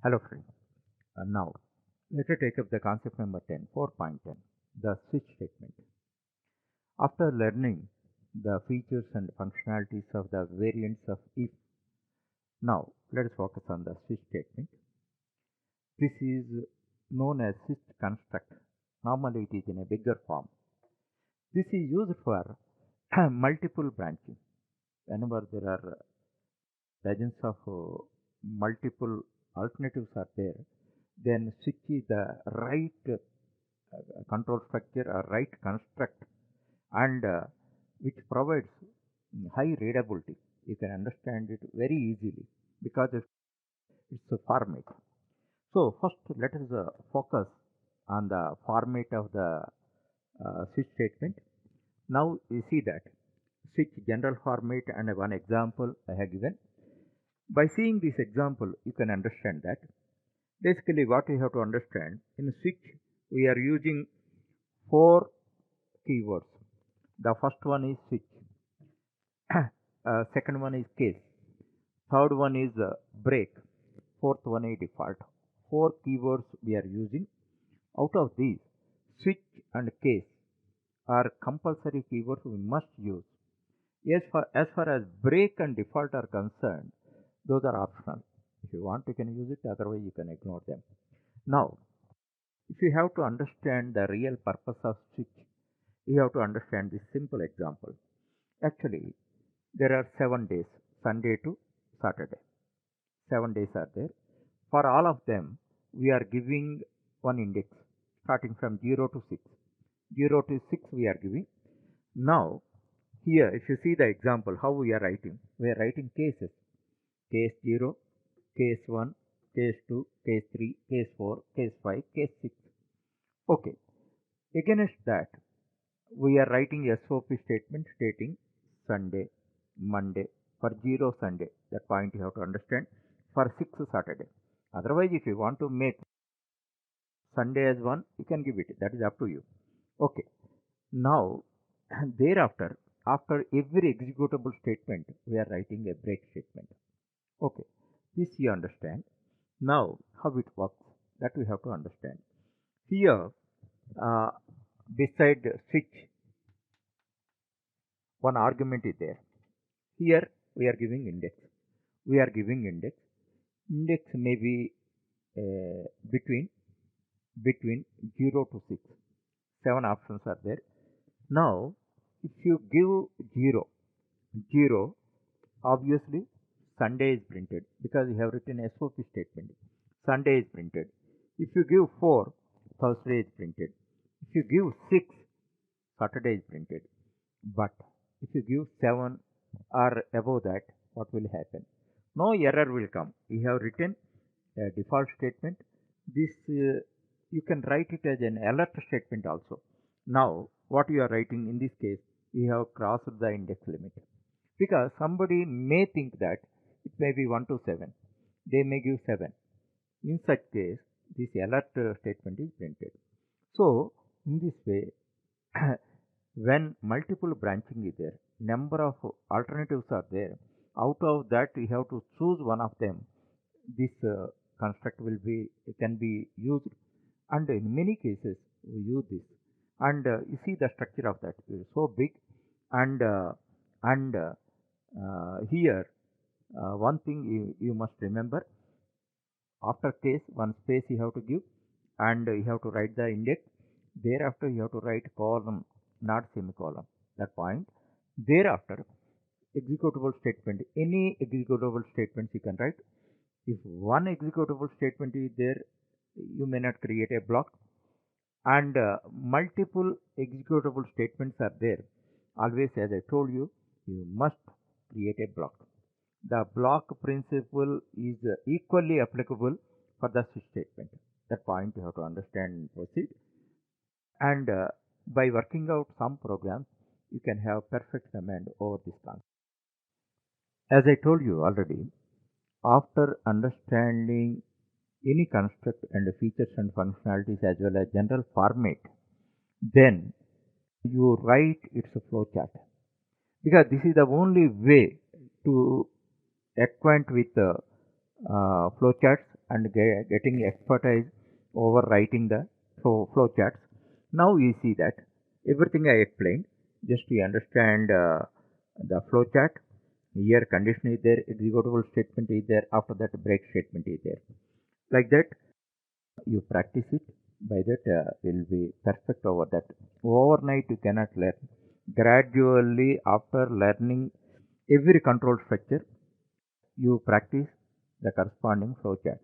Hello friends. Now let us take up the concept number 10, 4.10, the switch statement. After learning the features and functionalities of the variants of if, now let us focus on the switch statement. This is known as switch construct. Normally it is in a bigger form. This is used for multiple branching. Whenever there are dozens of multiple alternatives are there, then switch is the right control structure or right construct and which provides high readability. You can understand it very easily because it's a format. So first let us focus on the format of the switch statement. Now you see that switch general format and one example I have given. By seeing this example, you can understand that basically what we have to understand in switch we are using four keywords. The first one is switch, second one is case, third one is break, fourth one is default. Four keywords we are using. Out of these, switch and case are compulsory keywords we must use. As far as break and default are concerned, those are optional. If you want, you can use it, otherwise, you can ignore them. Now, if you have to understand the real purpose of switch, you have to understand this simple example. Actually, there are 7 days, Sunday to Saturday. 7 days are there. For all of them, we are giving one index starting from 0 to 6. 0 to 6 we are giving. Now, here, if you see the example, how we are writing, we are writing cases. Case 0, case 1, case 2, case 3, case 4, case 5, case 6. Okay. Against that, we are writing SOP statement stating Sunday, Monday, for 0 Sunday. That point you have to understand. For 6 Saturday. Otherwise, if you want to make Sunday as 1, you can give it. That is up to you. Okay. Now, thereafter, after every executable statement, we are writing a break statement. Okay. This you understand. Now, how it works, that we have to understand. Here, uh, beside switch, one argument is there. Here, we are giving index. We are giving index. Index may be between 0 to 6. 7 options are there. Now, if you give 0, obviously Sunday is printed because you have written SOP statement. Sunday is printed. If you give 4, Thursday is printed. If you give 6, Saturday is printed. But if you give 7 or above that, what will happen? No error will come. You have written a default statement. This you can write it as an alert statement also. Now, what you are writing in this case, you have crossed the index limit. Because somebody may think that it may be 1 to 7. They may give 7. In such case, this alert statement is printed. So, in this way, when multiple branching is there, number of alternatives are there. Out of that, we have to choose one of them. This construct can be used, and in many cases we use this. And you see the structure of that is so big, and here one thing you must remember, after case one space you have to give, and you have to write the index. Thereafter you have to write column, not semicolon. That point. Thereafter, executable statement. Any executable statements you can write. If one executable statement is there, you may not create a block, and multiple executable statements are there. Always, as I told you, you must create a block. The block principle is equally applicable for the switch statement. That point you have to understand and proceed. And by working out some programs, you can have perfect command over this concept. As I told you already, after understanding any construct and features and functionalities as well as general format, then you write its flowchart, because this is the only way to acquaint with flowcharts and getting expertise over writing the flowcharts. Now you see that everything I explained, just to understand the flowchart. Here condition is there, executable statement is there, after that break statement is there. Like that, you practice it. By that, will be perfect over that. Overnight, you cannot learn. Gradually, after learning every control structure, you practice the corresponding flowchart.